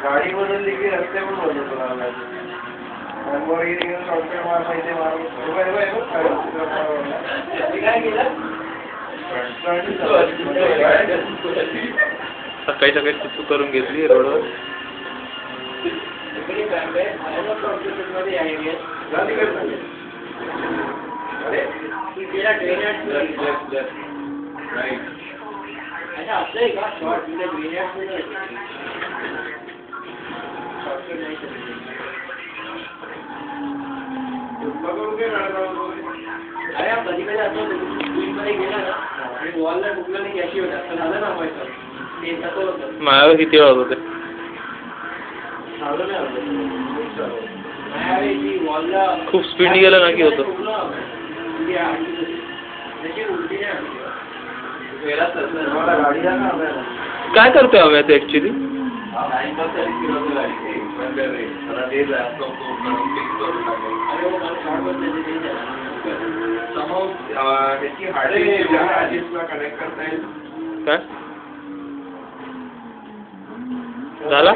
गाडी बदलली की रस्ते पण बदलतो वर गेली शॉर्टकट मारायचे काय केलं सकाळी सकाळी चुक करून घेतली रोडवर. अरे कधी कधी असं मध्ये गेला ना वॉलला कुठलं नाही कॅशी होत असं झालं ना व्हायचं ते तसं होतं. माझ्यावर किती वेळ होते खूप स्पीड गेलं ना की होतं. काय करतोय आम्ही आता ऍक्च्युली काय झाला?